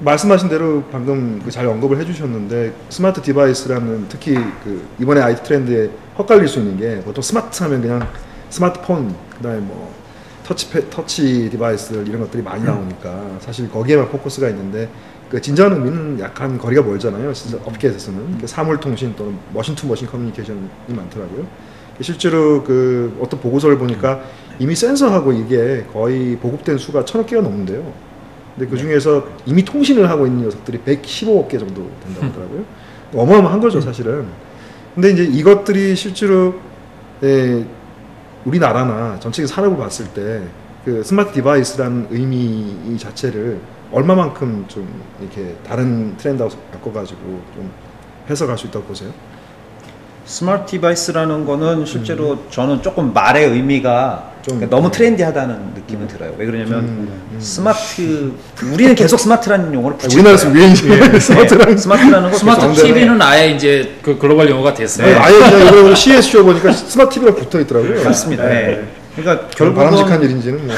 말씀하신 대로 방금 잘 언급을 해주셨는데 스마트 디바이스라는 특히 이번에 IT 트렌드에 헛갈릴 수 있는 게 보통 스마트 하면 그냥 스마트폰 그다음에 뭐 터치 디바이스 이런 것들이 많이 나오니까 사실 거기에만 포커스가 있는데 그 진정한 의미는 약간 거리가 멀잖아요. 업계에서는 사물통신 또는 머신 투 머신 커뮤니케이션이 많더라고요. 실제로 어떤 보고서를 보니까 이미 센서하고 이게 거의 보급된 수가 1000억 개가 넘는데요. 근데 그 중에서 이미 통신을 하고 있는 녀석들이 115억 개 정도 된다고 하더라고요. 어마어마한 거죠, 사실은. 근데 이제 이것들이 실제로 우리나라나 전체 산업을 봤을 때 그 스마트 디바이스라는 의미 자체를 얼마만큼 좀 이렇게 다른 트렌드하고 바꿔가지고 좀 해석할 수 있다고 보세요? 스마트 디바이스라는 거는 실제로 저는 조금 말의 의미가 너무 트렌디하다는 느낌은 들어요. 왜 그러냐면 스마트, 우리는 계속 스마트라는 용어를 붙이는 우리나라에서 유행이죠. 스마트라는 거 스마트 TV는 아예 이제 그 글로벌 용어가 됐어요. 아예 그냥 이번에 CS쇼 보니까 스마트 TV가 붙어 있더라고요. 맞습니다. 그러니까 결국은 바람직한 일인지는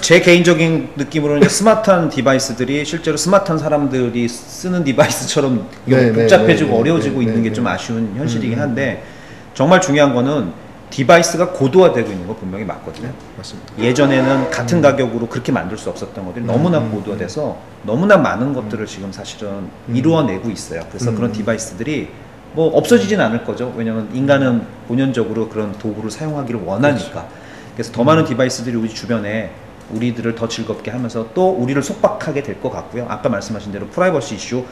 제 개인적인 느낌으로는 스마트한 디바이스들이 실제로 스마트한 사람들이 쓰는 디바이스처럼 복잡해지고 어려워지고 있는 게 좀 아쉬운 현실이긴 한데 정말 중요한 거는 디바이스가 고도화되고 있는 거 분명히 맞거든요. 맞습니다. 예전에는 같은 가격으로 그렇게 만들 수 없었던 것들이 너무나 고도화돼서 너무나 많은 것들을 지금 사실은 이루어내고 있어요. 그래서 그런 디바이스들이 뭐 없어지진 않을 거죠. 왜냐면 인간은 본연적으로 그런 도구를 사용하기를 원하니까. 그래서 더 많은 디바이스들이 우리 주변에 우리들을 더 즐겁게 하면서 또 우리를 속박하게 될 것 같고요. 아까 말씀하신 대로 프라이버시 이슈,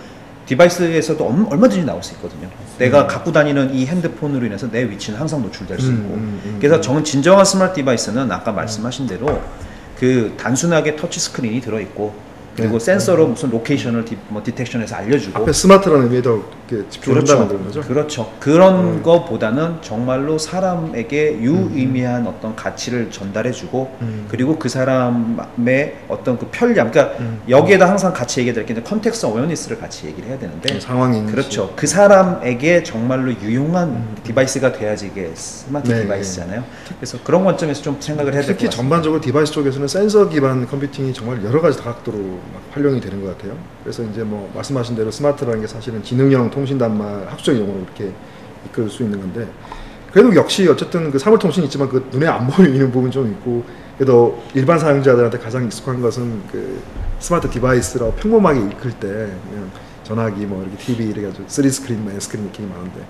디바이스에서도 얼마든지 나올 수 있거든요. 내가 갖고 다니는 이 핸드폰으로 인해서 내 위치는 항상 노출될 수 있고. 그래서 진정한 스마트 디바이스는 아까 말씀하신 대로 그 단순하게 터치 스크린이 들어있고 그리고 센서로 무슨 로케이션을 디텍션해서 알려주고 앞에 스마트라는 의미에 더 집중한다는 거죠. 그렇죠. 그런 거보다는 정말로 사람에게 유의미한 어떤 가치를 전달해주고 그리고 그 사람의 어떤 그 편리함, 그러니까 여기에다 항상 같이 얘기해야 될 게 컨텍스트 어웨어니스를 같이 얘기를 해야 되는데 상황이 그렇죠. 그 사람에게 정말로 유용한 디바이스가 돼야지 이게 스마트 디바이스잖아요. 그래서 그런 관점에서 좀 생각을 해야 될 것 같습니다. 특히 전반적으로 디바이스 쪽에서는 센서 기반 컴퓨팅이 정말 여러 가지 다각도로 막 활용이 되는 것 같아요. 그래서 이제 뭐 말씀하신 대로 스마트라는 게 사실은 지능형 통신단말 학술적 용어로 이렇게 이끌 수 있는 건데 그래도 역시 어쨌든 그 사물통신이 있지만 그 눈에 안 보이는 부분 좀 있고 그래도 일반 사용자들한테 가장 익숙한 것은 그 스마트 디바이스라고 평범하게 이끌 때 그냥 전화기 뭐 이렇게 TV 이렇게 가지고 3스크린, S스크린 느낌이 많은데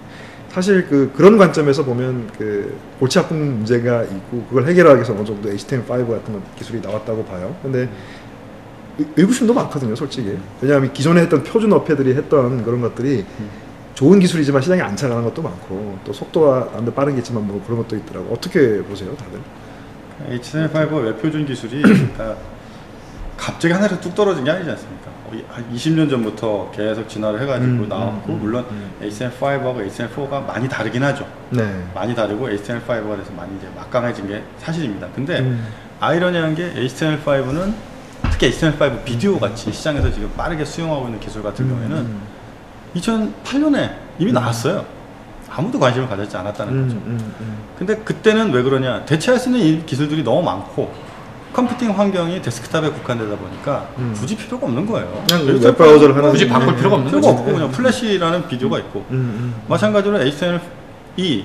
사실 그런 관점에서 보면 그 골치 아픈 문제가 있고 그걸 해결하기 위해서 어느 정도 HTML5 같은 기술이 나왔다고 봐요. 근데 의구심도 많거든요, 솔직히. 왜냐하면 기존에 했던 표준 업체들이 했던 그런 것들이 좋은 기술이지만 시장에 안 차가는 것도 많고 또 속도가 남들 빠른 게 있지만 뭐 그런 것도 있더라고. 어떻게 보세요, 다들? HTML5 웹 표준 기술이 갑자기 하늘에서 뚝 떨어진 게 아니지 않습니까? 한 20년 전부터 계속 진화를 해가지고 나왔고 물론 HTML5하고 HTML4가 많이 다르긴 하죠. 네. 많이 다르고 HTML5가 돼서 많이 이제 막강해진 게 사실입니다. 근데 아이러니한 게 HTML5는 특히 HTML5 비디오 같이 시장에서 지금 빠르게 수용하고 있는 기술 같은 경우에는 2008년에 이미 나왔어요. 아무도 관심을 가졌지 않았다는 거죠. 근데 그때는 왜 그러냐, 대체할 수 있는 이 기술들이 너무 많고 컴퓨팅 환경이 데스크탑에 국한되다 보니까 굳이 필요가 없는 거예요. 그냥 웹브라우저를 하나 굳이 바꿀 필요가 없는 거죠. 없고 그냥 플래시라는 비디오가 있고 마찬가지로 HTML2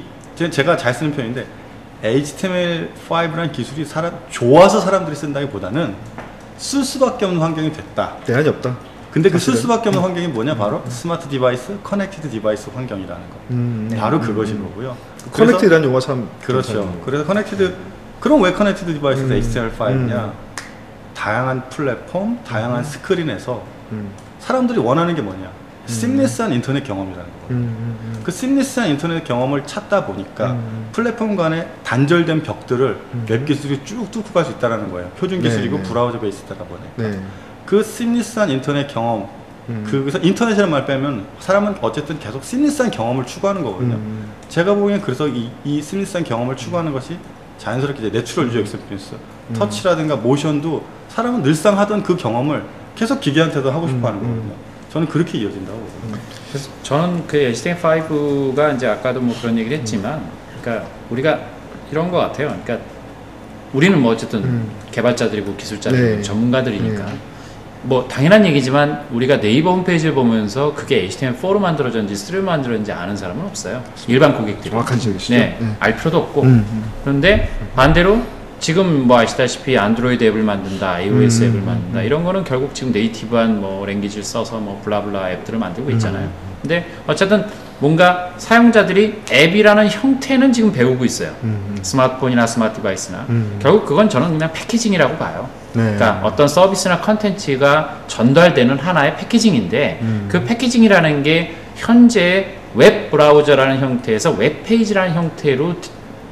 제가 잘 쓰는 편인데 HTML5라는 기술이 좋아서 사람들이 쓴다기보다는 쓸 수밖에 없는 환경이 됐다. 대안이 없다. 근데 그 쓸 수밖에 없는 환경이 뭐냐? 바로 스마트 디바이스, 커넥티드 디바이스 환경이라는 거. 바로 그것인 거고요. 커넥티드라는 용어가 참 그렇죠. 그래서 커넥티드, 그럼 왜 커넥티드 디바이스에서 HTML5냐? 다양한 플랫폼, 다양한 스크린에서 사람들이 원하는 게 뭐냐? 심리스한 인터넷 경험이라는 거거든요. 그 심리스한 인터넷 경험을 찾다 보니까 플랫폼 간의 단절된 벽들을 웹 기술이 쭉 뚫고 갈 수 있다는 거예요. 표준 기술이고 브라우저 베이스다 보니까. 그 심리스한 인터넷 경험, 그래서 인터넷이라는 말 빼면 사람은 어쨌든 계속 심리스한 경험을 추구하는 거거든요. 제가 보기엔 그래서 이 심리스한 경험을 추구하는 것이 자연스럽게 이제 내추럴 유저 익스피리언스, 터치라든가 모션도 사람은 늘상 하던 그 경험을 계속 기계한테도 하고 싶어 하는 거거든요. 저는 그렇게 이어진다고 보거든요. 그래서 저는 그 HTML5가 이제 아까도 뭐 그런 얘기를 했지만, 그러니까 우리가 이런 것 같아요. 그러니까 우리는 뭐 어쨌든 개발자들이고 기술자들이고 전문가들이니까 뭐 당연한 얘기지만 우리가 네이버 홈페이지를 보면서 그게 HTML4로 만들어졌는지 3로 만들어졌는지 아는 사람은 없어요. 일반 고객들이. 정확한 지적이시죠. 네, 알 필요도 없고. 그런데 반대로 지금 뭐 아시다시피 안드로이드 앱을 만든다, iOS 앱을 만든다 이런 거는 결국 지금 네이티브한 뭐 랭귀지를 써서 뭐 블라블라 앱들을 만들고 있잖아요. 근데 어쨌든 뭔가 사용자들이 앱이라는 형태는 지금 배우고 있어요. 스마트폰이나 스마트 디바이스나. 결국 그건 저는 그냥 패키징이라고 봐요. 네. 그러니까 어떤 서비스나 컨텐츠가 전달되는 하나의 패키징인데 그 패키징이라는 게 현재 웹 브라우저라는 형태에서 웹페이지라는 형태로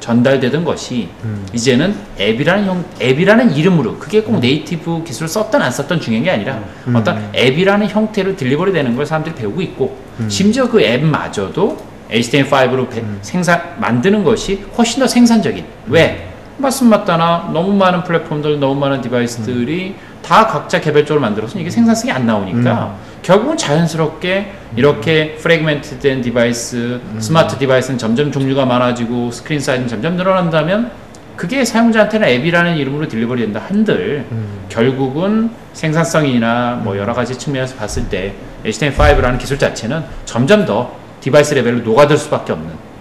전달되던 것이 이제는 앱이라는 이름으로 그게 꼭 네이티브 기술을 썼던 안 썼던 중요한 게 아니라 어떤 앱이라는 형태로 딜리버리 되는 걸 사람들이 배우고 있고 심지어 그 앱마저도 HTML5로 만드는 것이 훨씬 더 생산적인 왜? 말씀맞다나 너무 많은 플랫폼들 너무 많은 디바이스들이 다 각자 개별적으로 만들어서 이게 생산성이 안 나오니까 결국은 자연스럽게 이렇게 프래그멘트 된 디바이스 스마트 디바이스는 점점 종류가 많아지고 스크린 사이즈는 점점 늘어난다면 그게 사용자한테는 앱이라는 이름으로 딜리버리 된다 한들 결국은 생산성이나 뭐 여러 가지 측면에서 봤을 때 HTML5라는 기술 자체는 점점 더 디바이스 레벨로 녹아들 수밖에 없는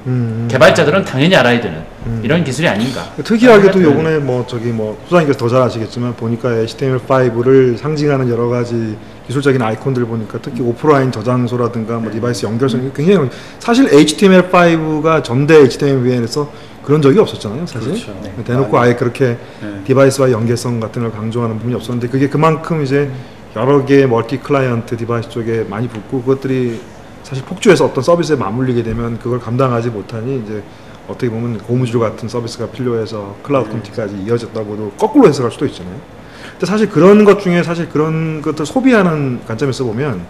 개발자들은 당연히 알아야 되는 이런 기술이 아닌가. 특이하게도 요번에 뭐 소장님께서 더 잘 아시겠지만 보니까 HTML5를 상징하는 여러 가지 기술적인 아이콘들 보니까 특히 오프라인 저장소라든가 뭐 디바이스 연결성이 굉장히 사실 HTML5가 전대 HTML5에서 그런 적이 없었잖아요, 사실. 그렇죠. 네. 대놓고 아예 그렇게 디바이스와 연계성 같은 걸 강조하는 부분이 없었는데 그게 그만큼 이제 여러 개의 멀티 클라이언트 디바이스 쪽에 많이 붙고 그것들이 사실 폭주해서 어떤 서비스에 맞물리게 되면 그걸 감당하지 못하니 이제 어떻게 보면 고무줄 같은 서비스가 필요해서 클라우드 컴퓨팅까지 이어졌다고도 거꾸로 해석할 수도 있잖아요. 근데 사실 그런 것 중에 사실 그런 것들 소비하는 관점에서 보면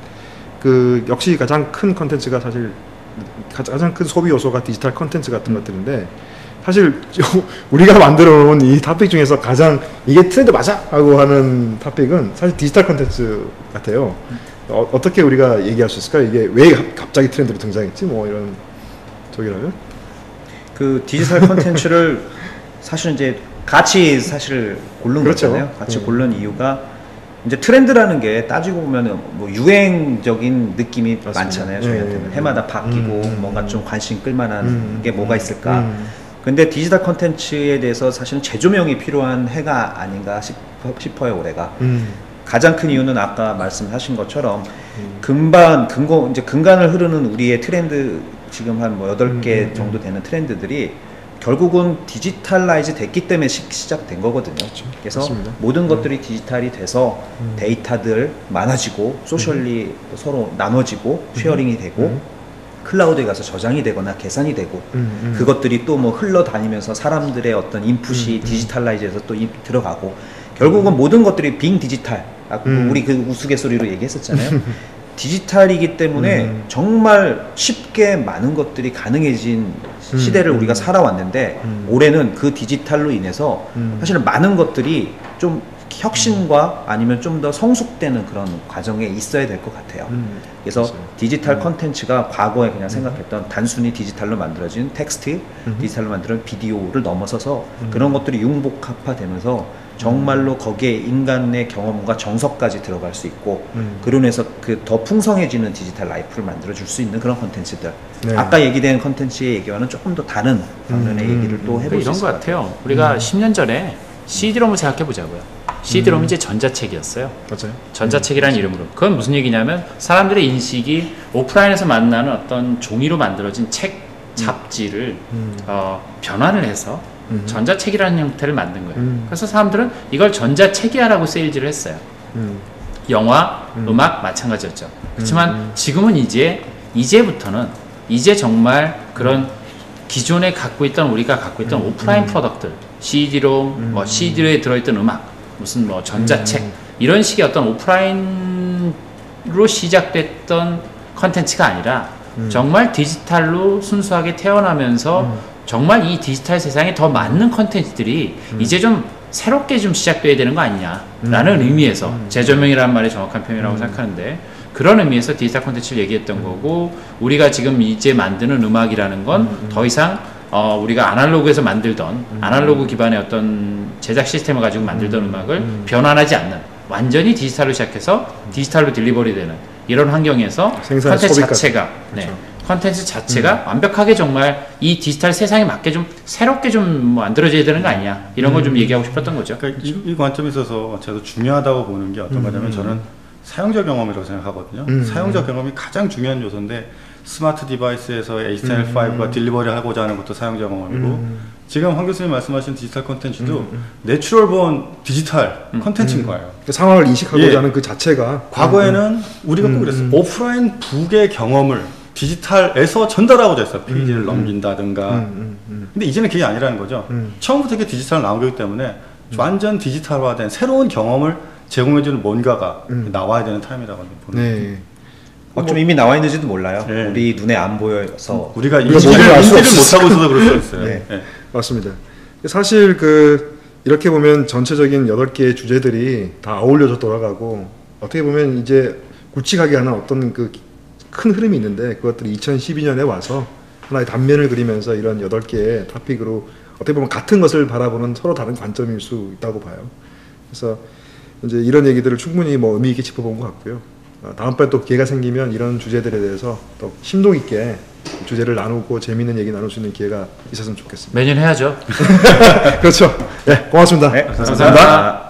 그 역시 가장 큰 컨텐츠가 사실 가장 큰 소비 요소가 디지털 컨텐츠 같은 것들인데 사실 우리가 만들어 놓은 이 토픽 중에서 가장 이게 트렌드 맞아! 하고 하는 토픽은 사실 디지털 컨텐츠 같아요. 어떻게 우리가 얘기할 수 있을까요? 이게 왜 갑자기 트렌드로 등장했지? 뭐 이런 쪽이라면? 그 디지털 컨텐츠를 사실은 이제 같이 사실 고른 그렇죠. 거잖아요. 같이 고른 이유가 이제 트렌드라는 게 따지고 보면은 뭐 유행적인 느낌이 맞습니다. 많잖아요. 저희한테는 해마다 바뀌고 뭔가 좀 관심 끌만한 게 뭐가 있을까. 근데 디지털 컨텐츠에 대해서 사실은 재조명이 필요한 해가 아닌가 싶어요. 올해가. 가장 큰 이유는 아까 말씀하신 것처럼 근간을 흐르는 우리의 트렌드 지금 한 뭐 8개 정도 되는 트렌드들이 결국은 디지털라이즈 됐기 때문에 시작된 거거든요. 그렇죠. 그래서 맞습니다. 모든 것들이 디지털이 돼서 데이터들 많아지고 소셜리 서로 나눠지고 쉐어링이 되고 클라우드에 가서 저장이 되거나 계산이 되고 그것들이 또 뭐 흘러다니면서 사람들의 어떤 인풋이 디지털라이즈해서 또 들어가고 결국은 모든 것들이 빙 디지털 우리 그 우스갯소리로 얘기했었잖아요. 디지털이기 때문에 정말 쉽게 많은 것들이 가능해진 시대를 우리가 살아왔는데 올해는 그 디지털로 인해서 사실은 많은 것들이 좀 혁신과 아니면 좀 더 성숙되는 그런 과정에 있어야 될 것 같아요. 그래서 맞아요. 디지털 컨텐츠가 과거에 그냥 생각했던 단순히 디지털로 만들어진 텍스트, 디지털로 만들어진 비디오를 넘어서서 그런 것들이 융복합화되면서 정말로 거기에 인간의 경험과 정서까지 들어갈 수 있고 그로 인해서 그 더 풍성해지는 디지털 라이프를 만들어줄 수 있는 그런 컨텐츠들. 네. 아까 얘기된 컨텐츠의 얘기와는 조금 더 다른 방면의 얘기를 또 해볼 수 이런 있을 것 것 같아요. 같아요. 우리가 10년 전에 CD롬을 생각해 보자고요. CD롬이 이제 전자책이었어요. 맞아요. 전자책이라는 이름으로. 그건 무슨 얘기냐면 사람들의 인식이 오프라인에서 만나는 어떤 종이로 만들어진 책, 잡지를 변환을 해서 전자책이라는 형태를 만든 거예요. 그래서 사람들은 이걸 전자책이야라고 세일즈를 했어요. 영화, 음악 마찬가지였죠. 그렇지만 지금은 이제부터는 이제 정말 그런 기존에 우리가 갖고 있던 오프라인 프로덕트들, CD롬, 뭐 CD로에 들어있던 음악, 무슨 뭐 전자책 이런 식의 어떤 오프라인으로 시작됐던 컨텐츠가 아니라 정말 디지털로 순수하게 태어나면서 정말 이 디지털 세상에 더 맞는 컨텐츠들이 이제 좀 새롭게 좀 시작돼야 되는 거 아니냐라는 의미에서 재조명이라는 말이 정확한 표현이라고 생각하는데 그런 의미에서 디지털 콘텐츠를 얘기했던 거고 우리가 지금 이제 만드는 음악이라는 건 더 이상 우리가 아날로그에서 만들던 아날로그 기반의 어떤 제작 시스템을 가지고 만들던 음악을 변환하지 않는 완전히 디지털로 시작해서 디지털로 딜리버리 되는 이런 환경에서 생산, 컨텐츠 소비까지. 자체가 그렇죠. 네. 컨텐츠 자체가 완벽하게 정말 이 디지털 세상에 맞게 좀 새롭게 좀 만들어져야 되는 거 아니냐 이런 걸 좀 얘기하고 싶었던 거죠. 그러니까 이 관점에 있어서 저도 중요하다고 보는 게 어떤 거냐면 저는 사용자 경험이라고 생각하거든요. 사용자 경험이 가장 중요한 요소인데 스마트 디바이스에서 HTML5가 딜리버리 하고자 하는 것도 사용자 경험이고 지금 황 교수님 말씀하신 디지털 콘텐츠도 내추럴 본 디지털 콘텐츠인 거예요. 그 상황을 인식하고자 예. 하는 그 자체가 과거에는 우리가 꼭 그랬어요. 오프라인 북의 경험을 디지털에서 전달하고자 했어요. 페이지를 넘긴다든가. 근데 이제는 그게 아니라는 거죠. 처음부터 이게 디지털 나온 거기 때문에 완전 디지털화된 새로운 경험을 제공해주는 뭔가가 나와야 되는 타임이라고 보는 거예요. 네. 좀 이미 나와 있는지도 몰라요. 네. 우리 눈에 안 보여서. 우리가 우리가 인지를 뭔지 알수 못하고 있어서 그럴 수 있어요. 네. 네. 맞습니다. 사실 이렇게 보면 전체적인 8개의 주제들이 다 어울려져 돌아가고 어떻게 보면 이제 굵직하게 하는 어떤 그 큰 흐름이 있는데 그것들이 2012년에 와서 하나의 단면을 그리면서 이런 8개의 토픽으로 어떻게 보면 같은 것을 바라보는 서로 다른 관점일 수 있다고 봐요. 그래서 이제 이런 얘기들을 충분히 뭐 의미 있게 짚어본 것 같고요. 다음번에 또 기회가 생기면 이런 주제들에 대해서 더 심도 있게 주제를 나누고 재미있는 얘기 나눌 수 있는 기회가 있었으면 좋겠습니다. 매년 해야죠. 그렇죠. 네, 고맙습니다. 네, 감사합니다.